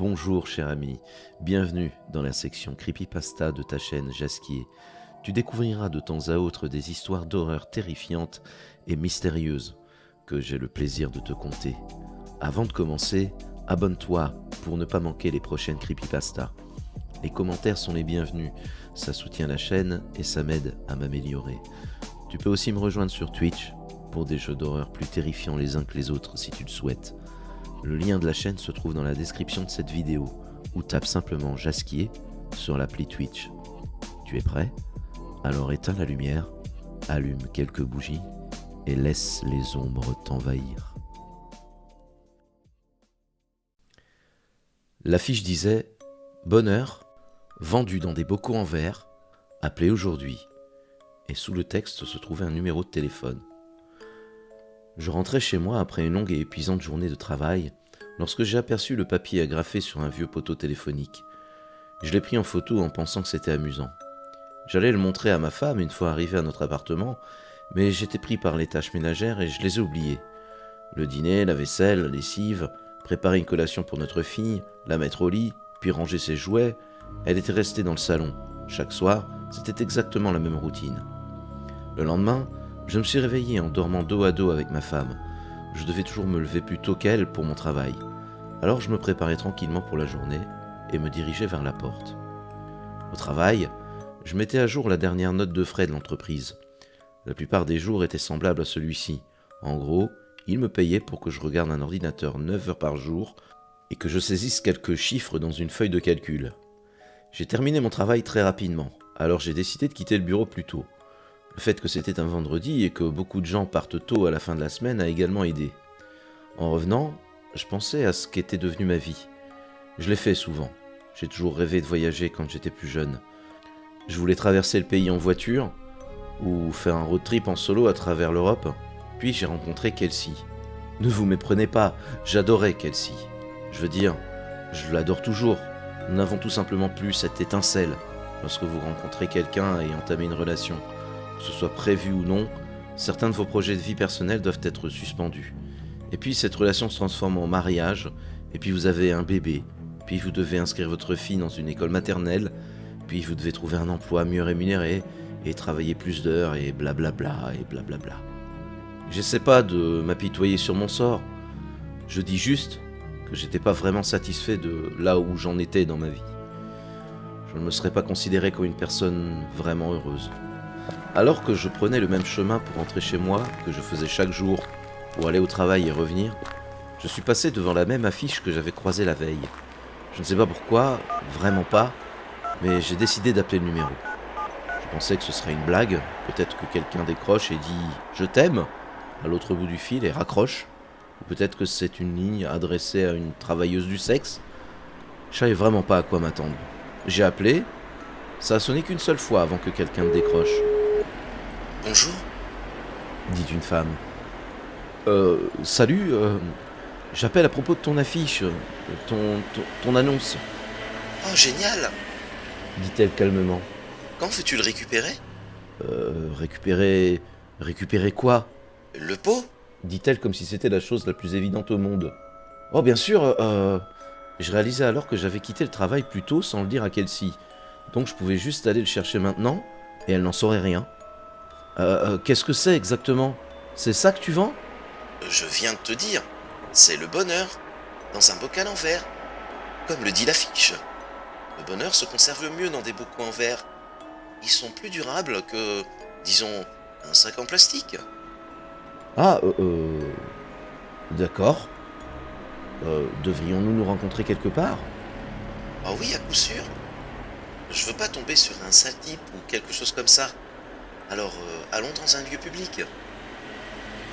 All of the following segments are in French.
Bonjour cher ami, bienvenue dans la section Creepypasta de ta chaîne Jasquier. Tu découvriras de temps à autre des histoires d'horreur terrifiantes et mystérieuses que j'ai le plaisir de te conter. Avant de commencer, abonne-toi pour ne pas manquer les prochaines Creepypasta. Les commentaires sont les bienvenus, ça soutient la chaîne et ça m'aide à m'améliorer. Tu peux aussi me rejoindre sur Twitch pour des jeux d'horreur plus terrifiants les uns que les autres si tu le souhaites. Le lien de la chaîne se trouve dans la description de cette vidéo ou tape simplement Jasquier sur l'appli Twitch. Tu es prêt? Alors éteins la lumière, allume quelques bougies et laisse les ombres t'envahir. L'affiche disait « Bonheur, vendu dans des bocaux en verre, appelez aujourd'hui » et sous le texte se trouvait un numéro de téléphone. Je rentrais chez moi après une longue et épuisante journée de travail lorsque j'ai aperçu le papier agrafé sur un vieux poteau téléphonique. Je l'ai pris en photo en pensant que c'était amusant. J'allais le montrer à ma femme une fois arrivé à notre appartement, mais j'étais pris par les tâches ménagères et je les ai oubliées. Le dîner, la vaisselle, la lessive, préparer une collation pour notre fille, la mettre au lit, puis ranger ses jouets. Elle était restée dans le salon. Chaque soir, c'était exactement la même routine. Le lendemain, je me suis réveillé en dormant dos à dos avec ma femme. Je devais toujours me lever plus tôt qu'elle pour mon travail. Alors je me préparais tranquillement pour la journée et me dirigeais vers la porte. Au travail, je mettais à jour la dernière note de frais de l'entreprise. La plupart des jours étaient semblables à celui-ci. En gros, ils me payaient pour que je regarde un ordinateur 9 heures par jour et que je saisisse quelques chiffres dans une feuille de calcul. J'ai terminé mon travail très rapidement, alors j'ai décidé de quitter le bureau plus tôt. Le fait que c'était un vendredi et que beaucoup de gens partent tôt à la fin de la semaine a également aidé. En revenant, je pensais à ce qu'était devenue ma vie. Je l'ai fait souvent. J'ai toujours rêvé de voyager quand j'étais plus jeune. Je voulais traverser le pays en voiture ou faire un road trip en solo à travers l'Europe. Puis j'ai rencontré Kelsey. Ne vous méprenez pas, j'adorais Kelsey. Je veux dire, je l'adore toujours. Nous n'avons tout simplement plus cette étincelle lorsque vous rencontrez quelqu'un et entamez une relation. Que ce soit prévu ou non, certains de vos projets de vie personnelle doivent être suspendus. Et puis cette relation se transforme en mariage, et puis vous avez un bébé, puis vous devez inscrire votre fille dans une école maternelle, puis vous devez trouver un emploi mieux rémunéré, et travailler plus d'heures, et blablabla, et blablabla. J'essaie pas de m'apitoyer sur mon sort, je dis juste que j'étais pas vraiment satisfait de là où j'en étais dans ma vie. Je ne me serais pas considéré comme une personne vraiment heureuse. Alors que je prenais le même chemin pour rentrer chez moi, que je faisais chaque jour pour aller au travail et revenir, je suis passé devant la même affiche que j'avais croisée la veille. Je ne sais pas pourquoi, vraiment pas, mais j'ai décidé d'appeler le numéro. Je pensais que ce serait une blague, peut-être que quelqu'un décroche et dit « Je t'aime » à l'autre bout du fil et raccroche, ou peut-être que c'est une ligne adressée à une travailleuse du sexe. Je savais vraiment pas à quoi m'attendre. J'ai appelé, ça a sonné qu'une seule fois avant que quelqu'un ne décroche. « Bonjour ?» dit une femme. Salut, j'appelle à propos de ton affiche, ton annonce, » Oh, génial! dit-elle calmement. Quand veux-tu le récupérer? Récupérer quoi? Le pot? Dit-elle comme si c'était la chose la plus évidente au monde. Oh, bien sûr, je réalisais alors que j'avais quitté le travail plus tôt sans le dire à Kelsey. Donc je pouvais juste aller le chercher maintenant, et elle n'en saurait rien. Qu'est-ce que c'est exactement? C'est ça que tu vends? Je viens de te dire, c'est le bonheur, dans un bocal en verre, comme le dit l'affiche. Le bonheur se conserve mieux dans des bocaux en verre. Ils sont plus durables que, disons, un sac en plastique. Ah, d'accord. Devrions-nous nous rencontrer quelque part? Ah oui, à coup sûr. Je veux pas tomber sur un sale type ou quelque chose comme ça. Alors, allons dans un lieu public.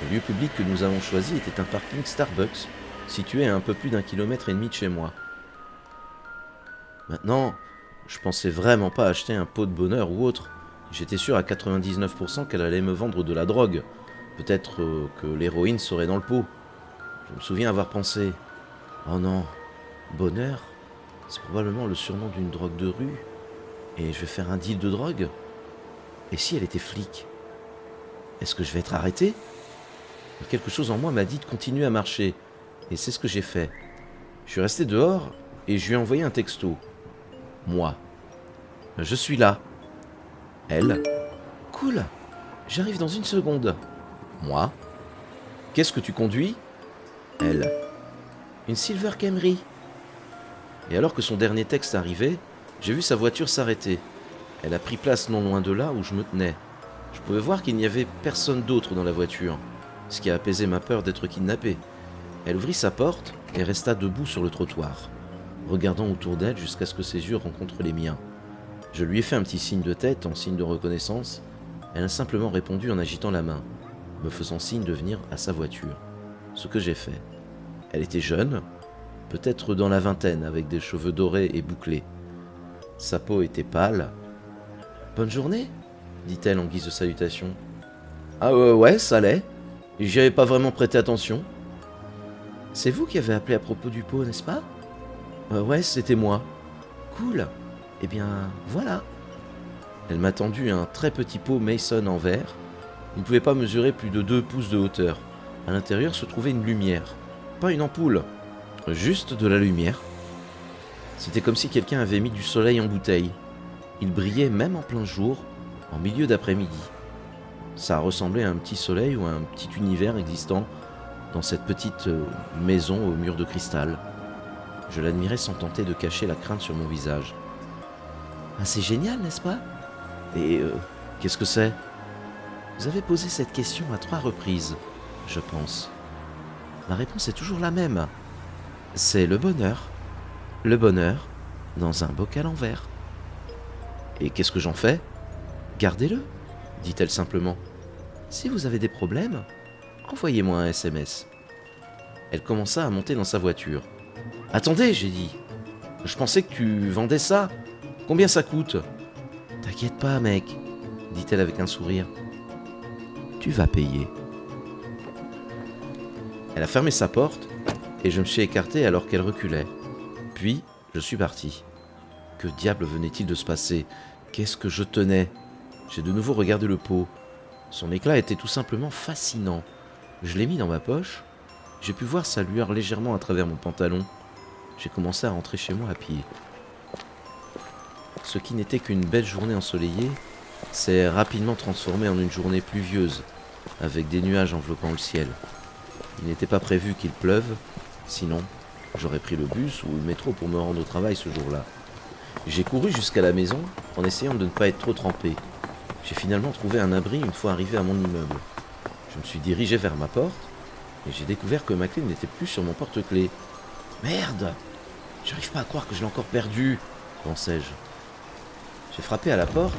Le lieu public que nous avons choisi était un parking Starbucks, situé à un peu plus d'1,5 km de chez moi. Maintenant, je pensais vraiment pas acheter un pot de bonheur ou autre. J'étais sûr à 99% qu'elle allait me vendre de la drogue. Peut-être que l'héroïne serait dans le pot. Je me souviens avoir pensé « Oh non, bonheur, c'est probablement le surnom d'une drogue de rue. Et je vais faire un deal de drogue? Et si elle était flic? Est-ce que je vais être arrêté ?» Mais quelque chose en moi m'a dit de continuer à marcher. Et c'est ce que j'ai fait. Je suis resté dehors et je lui ai envoyé un texto. Moi. Je suis là. Elle. Cool. J'arrive dans une seconde. Moi. Qu'est-ce que tu conduis? Elle. Une Silver Camry. Et alors que son dernier texte arrivait, j'ai vu sa voiture s'arrêter. Elle a pris place non loin de là où je me tenais. Je pouvais voir qu'il n'y avait personne d'autre dans la voiture, ce qui a apaisé ma peur d'être kidnappé. Elle ouvrit sa porte et resta debout sur le trottoir, regardant autour d'elle jusqu'à ce que ses yeux rencontrent les miens. Je lui ai fait un petit signe de tête en signe de reconnaissance. Elle a simplement répondu en agitant la main, me faisant signe de venir à sa voiture. Ce que j'ai fait. Elle était jeune, peut-être dans la vingtaine, avec des cheveux dorés et bouclés. Sa peau était pâle. « Bonne journée ?» dit-elle en guise de salutation. « Ah ouais, ça l'est. J'y avais pas vraiment prêté attention. »« C'est vous qui avez appelé à propos du pot, n'est-ce pas ?»« Ouais, c'était moi. »« Cool. Eh bien, voilà. » Elle m'a tendu un très petit pot Mason en verre. Il ne pouvait pas mesurer plus de 2 pouces de hauteur. À l'intérieur se trouvait une lumière. Pas une ampoule, juste de la lumière. C'était comme si quelqu'un avait mis du soleil en bouteille. Il brillait même en plein jour, en milieu d'après-midi. Ça ressemblait à un petit soleil ou à un petit univers existant dans cette petite maison aux murs de cristal. Je l'admirais sans tenter de cacher la crainte sur mon visage. « Ah, c'est génial, n'est-ce pas ? Et qu'est-ce que c'est ? Vous avez posé cette question à 3 reprises, je pense. La réponse est toujours la même. C'est le bonheur. Le bonheur dans un bocal en verre. Et qu'est-ce que j'en fais ? Gardez-le, dit-elle simplement. Si vous avez des problèmes, envoyez-moi un SMS. Elle commença à monter dans sa voiture. Attendez, j'ai dit. Je pensais que tu vendais ça. Combien ça coûte ? T'inquiète pas, mec, dit-elle avec un sourire. Tu vas payer. Elle a fermé sa porte et je me suis écarté alors qu'elle reculait. Puis, je suis parti. Que diable venait-il de se passer ? Qu'est-ce que je tenais ? J'ai de nouveau regardé le pot. Son éclat était tout simplement fascinant. Je l'ai mis dans ma poche. J'ai pu voir sa lueur légèrement à travers mon pantalon. J'ai commencé à rentrer chez moi à pied. Ce qui n'était qu'une belle journée ensoleillée s'est rapidement transformé en une journée pluvieuse, avec des nuages enveloppant le ciel. Il n'était pas prévu qu'il pleuve, sinon j'aurais pris le bus ou le métro pour me rendre au travail ce jour-là. J'ai couru jusqu'à la maison en essayant de ne pas être trop trempé. J'ai finalement trouvé un abri une fois arrivé à mon immeuble. Je me suis dirigé vers ma porte et j'ai découvert que ma clé n'était plus sur mon porte-clés. Merde ! J'arrive pas à croire que je l'ai encore perdue, pensais-je. J'ai frappé à la porte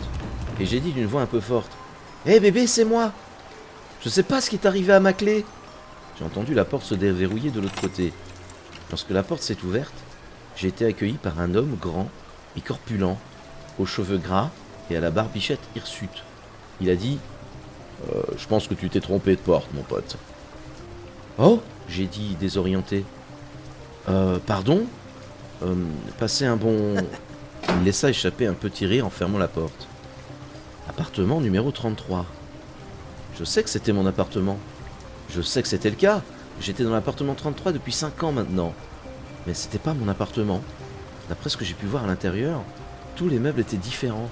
et j'ai dit d'une voix un peu forte : « Hé bébé, c'est moi ! Je sais pas ce qui est arrivé à ma clé !» J'ai entendu la porte se déverrouiller de l'autre côté. Lorsque la porte s'est ouverte, j'ai été accueilli par un homme grand et corpulent, aux cheveux gras et à la barbichette hirsute. Il a dit : « Je pense que tu t'es trompé de porte, mon pote. » « Oh !» j'ai dit, désorienté. « Pardon ? Passez un bon... » Il laissa échapper un petit rire en fermant la porte. Appartement numéro 33. Je sais que c'était mon appartement. Je sais que c'était le cas. J'étais dans l'appartement 33 depuis 5 ans maintenant. Mais c'était pas mon appartement. D'après ce que j'ai pu voir à l'intérieur, tous les meubles étaient différents.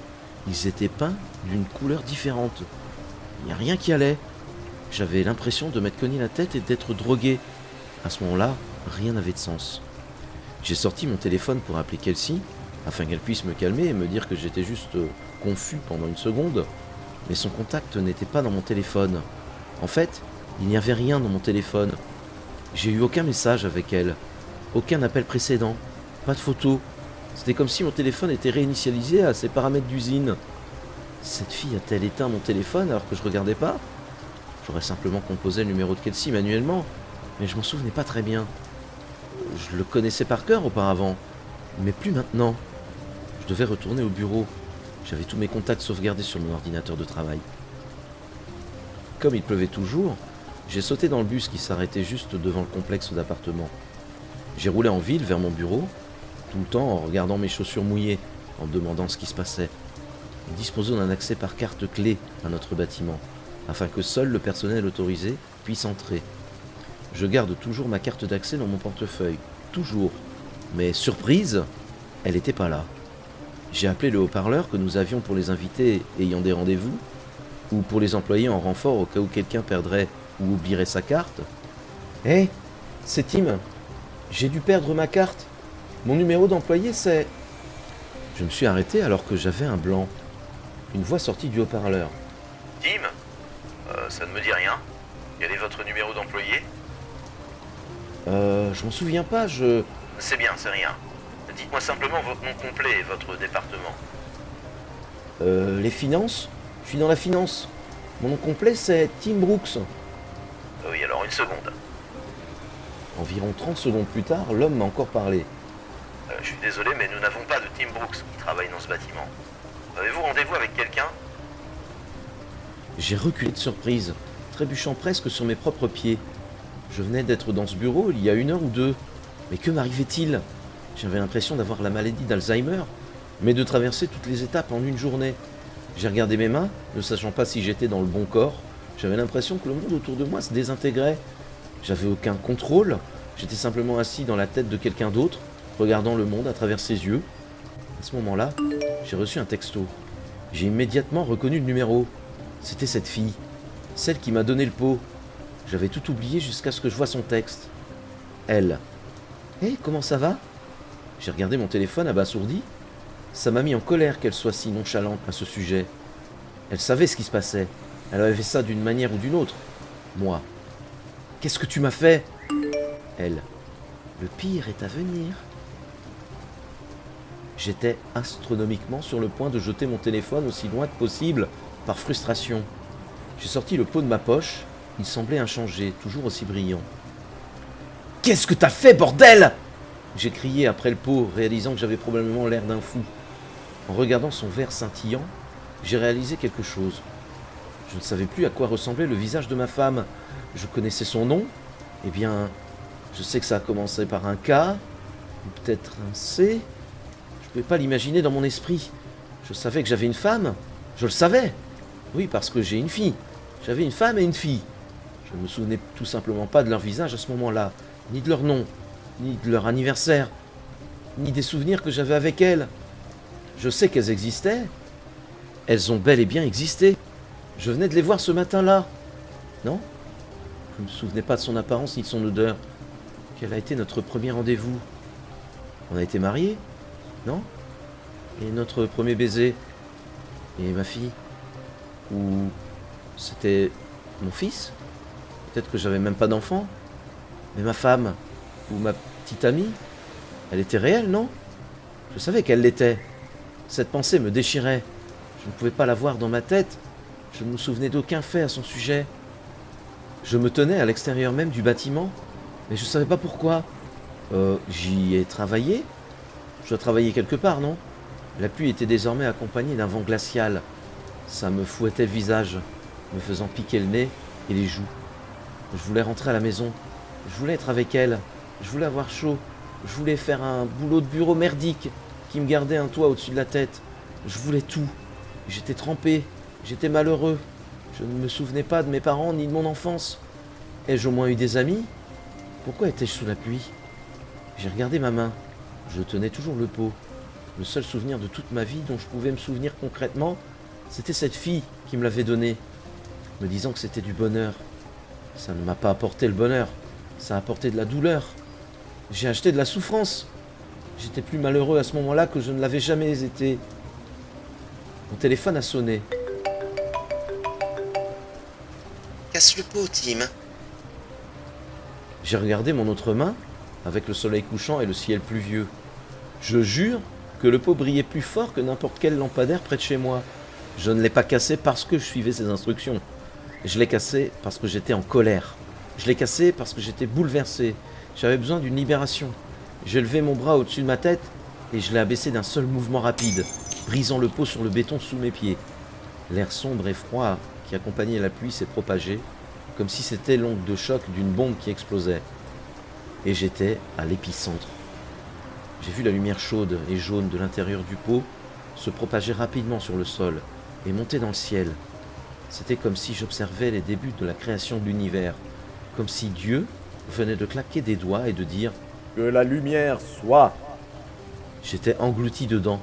Ils étaient peints d'une couleur différente. Il n'y a rien qui allait. J'avais l'impression de m'être cogné la tête et d'être drogué. À ce moment-là, rien n'avait de sens. J'ai sorti mon téléphone pour appeler Kelsey, afin qu'elle puisse me calmer et me dire que j'étais juste confus pendant une seconde. Mais son contact n'était pas dans mon téléphone. En fait, il n'y avait rien dans mon téléphone. J'ai eu aucun message avec elle. Aucun appel précédent. Pas de photo. C'était comme si mon téléphone était réinitialisé à ses paramètres d'usine. Cette fille a-t-elle éteint mon téléphone alors que je regardais pas ? J'aurais simplement composé le numéro de Kelsey manuellement, mais je m'en souvenais pas très bien. Je le connaissais par cœur auparavant, mais plus maintenant. Je devais retourner au bureau. J'avais tous mes contacts sauvegardés sur mon ordinateur de travail. Comme il pleuvait toujours, j'ai sauté dans le bus qui s'arrêtait juste devant le complexe d'appartements. J'ai roulé en ville vers mon bureau, tout le temps en regardant mes chaussures mouillées, en me demandant ce qui se passait. Nous disposons d'un accès par carte clé à notre bâtiment, afin que seul le personnel autorisé puisse entrer. Je garde toujours ma carte d'accès dans mon portefeuille, toujours. Mais surprise, elle n'était pas là. J'ai appelé le haut-parleur que nous avions pour les invités ayant des rendez-vous, ou pour les employés en renfort au cas où quelqu'un perdrait ou oublierait sa carte. Hé, c'est Tim. J'ai dû perdre ma carte. Mon numéro d'employé, c'est... Je me suis arrêté alors que j'avais un blanc. Une voix sortie du haut-parleur. Tim, ça ne me dit rien. Quel est votre numéro d'employé? Je m'en souviens pas, je... C'est bien, c'est rien. Dites-moi simplement votre nom complet et votre département. Les finances? Je suis dans la finance. Mon nom complet, c'est Tim Brooks. Oui, alors une seconde. Environ 30 secondes plus tard, l'homme m'a encore parlé. Je suis désolé, mais nous n'avons pas de Tim Brooks qui travaille dans ce bâtiment. Avez-vous rendez-vous avec quelqu'un? J'ai reculé de surprise, trébuchant presque sur mes propres pieds. Je venais d'être dans ce bureau il y a 1 heure ou 2. Mais que m'arrivait-il? J'avais l'impression d'avoir la maladie d'Alzheimer, mais de traverser toutes les étapes en une journée. J'ai regardé mes mains, ne sachant pas si j'étais dans le bon corps. J'avais l'impression que le monde autour de moi se désintégrait. J'avais aucun contrôle, j'étais simplement assis dans la tête de quelqu'un d'autre, regardant le monde à travers ses yeux. À ce moment-là, j'ai reçu un texto. J'ai immédiatement reconnu le numéro. C'était cette fille, celle qui m'a donné le pot. J'avais tout oublié jusqu'à ce que je voie son texte. Elle. Hé, comment ça va? J'ai regardé mon téléphone abasourdi. Ça m'a mis en colère qu'elle soit si nonchalante à ce sujet. Elle savait ce qui se passait. Elle avait fait ça d'une manière ou d'une autre. Moi. Qu'est-ce que tu m'as fait? Elle. Le pire est à venir. J'étais astronomiquement sur le point de jeter mon téléphone aussi loin que possible, par frustration. J'ai sorti le pot de ma poche. Il semblait inchangé, toujours aussi brillant. « Qu'est-ce que t'as fait, bordel !» J'ai crié après le pot, réalisant que j'avais probablement l'air d'un fou. En regardant son verre scintillant, j'ai réalisé quelque chose. Je ne savais plus à quoi ressemblait le visage de ma femme. Je connaissais son nom. Eh bien, je sais que ça a commencé par un K, ou peut-être un C. Je ne pouvais pas l'imaginer dans mon esprit. Je savais que j'avais une femme. Je le savais. Oui, parce que j'ai une fille. J'avais une femme et une fille. Je ne me souvenais tout simplement pas de leur visage à ce moment-là, ni de leur nom, ni de leur anniversaire, ni des souvenirs que j'avais avec elles. Je sais qu'elles existaient. Elles ont bel et bien existé. Je venais de les voir ce matin-là. Non? Je ne me souvenais pas de son apparence ni de son odeur. Quel a été notre premier rendez-vous? On a été mariés? Non? Et notre premier baiser? Et ma fille? Ou c'était mon fils? Peut-être que j'avais même pas d'enfant. Mais ma femme, ou ma petite amie, elle était réelle, non? Je savais qu'elle l'était. Cette pensée me déchirait. Je ne pouvais pas la voir dans ma tête. Je ne me souvenais d'aucun fait à son sujet. Je me tenais à l'extérieur même du bâtiment, mais je ne savais pas pourquoi. J'y ai travaillé. Je dois travailler quelque part, non? La pluie était désormais accompagnée d'un vent glacial. Ça me fouettait le visage, me faisant piquer le nez et les joues. Je voulais rentrer à la maison. Je voulais être avec elle. Je voulais avoir chaud. Je voulais faire un boulot de bureau merdique qui me gardait un toit au-dessus de la tête. Je voulais tout. J'étais trempé. J'étais malheureux. Je ne me souvenais pas de mes parents ni de mon enfance. Ai-je au moins eu des amis? Pourquoi étais-je sous la pluie? J'ai regardé ma main. Je tenais toujours le pot. Le seul souvenir de toute ma vie dont je pouvais me souvenir concrètement, c'était cette fille qui me l'avait donné, me disant que c'était du bonheur. Ça ne m'a pas apporté le bonheur, ça a apporté de la douleur. J'ai acheté de la souffrance. J'étais plus malheureux à ce moment-là que je ne l'avais jamais été. Mon téléphone a sonné. Casse le pot, Tim. J'ai regardé mon autre main, avec le soleil couchant et le ciel pluvieux. Je jure que le pot brillait plus fort que n'importe quel lampadaire près de chez moi. Je ne l'ai pas cassé parce que je suivais ses instructions. Je l'ai cassé parce que j'étais en colère. Je l'ai cassé parce que j'étais bouleversé. J'avais besoin d'une libération. J'ai levé mon bras au-dessus de ma tête et je l'ai abaissé d'un seul mouvement rapide, brisant le pot sur le béton sous mes pieds. L'air sombre et froid qui accompagnait la pluie s'est propagé, comme si c'était l'onde de choc d'une bombe qui explosait. Et j'étais à l'épicentre. J'ai vu la lumière chaude et jaune de l'intérieur du pot se propager rapidement sur le sol et monter dans le ciel. C'était comme si j'observais les débuts de la création de l'univers, comme si Dieu venait de claquer des doigts et de dire « que la lumière soit. J'étais englouti dedans.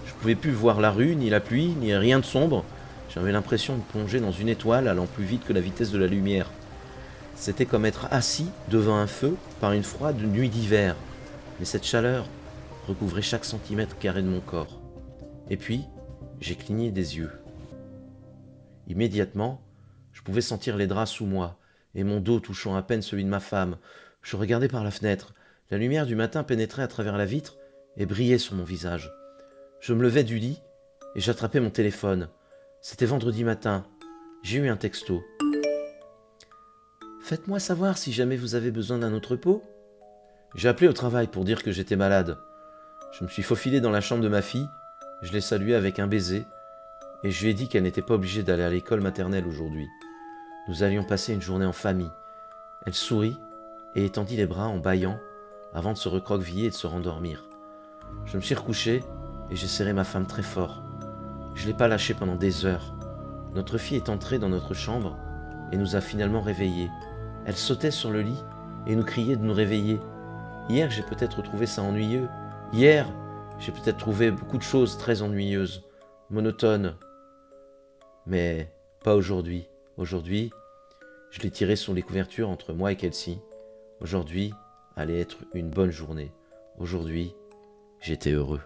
Je pouvais plus voir la rue, ni la pluie, ni rien de sombre. J'avais l'impression de plonger dans une étoile allant plus vite que la vitesse de la lumière. C'était comme être assis devant un feu par une froide nuit d'hiver. Mais cette chaleur recouvrait chaque centimètre carré de mon corps. Et puis, j'ai cligné des yeux. Immédiatement, je pouvais sentir les draps sous moi, et mon dos touchant à peine celui de ma femme. Je regardais par la fenêtre. La lumière du matin pénétrait à travers la vitre et brillait sur mon visage. Je me levai du lit et j'attrapai mon téléphone. C'était vendredi matin. J'ai eu un texto. « Faites-moi savoir si jamais vous avez besoin d'un autre pot. » J'ai appelé au travail pour dire que j'étais malade. Je me suis faufilé dans la chambre de ma fille, je l'ai saluée avec un baiser, et je lui ai dit qu'elle n'était pas obligée d'aller à l'école maternelle aujourd'hui. Nous allions passer une journée en famille. Elle sourit et étendit les bras en bâillant avant de se recroqueviller et de se rendormir. Je me suis recouché et j'ai serré ma femme très fort. Je ne l'ai pas lâchée pendant des heures. Notre fille est entrée dans notre chambre et nous a finalement réveillés. Elle sautait sur le lit et nous criait de nous réveiller. Hier, j'ai peut-être trouvé ça ennuyeux. Hier, j'ai peut-être trouvé beaucoup de choses très ennuyeuses, monotones. Mais pas aujourd'hui. Aujourd'hui, je l'ai tiré sur les couvertures entre moi et Kelsey. Aujourd'hui allait être une bonne journée. Aujourd'hui, j'étais heureux.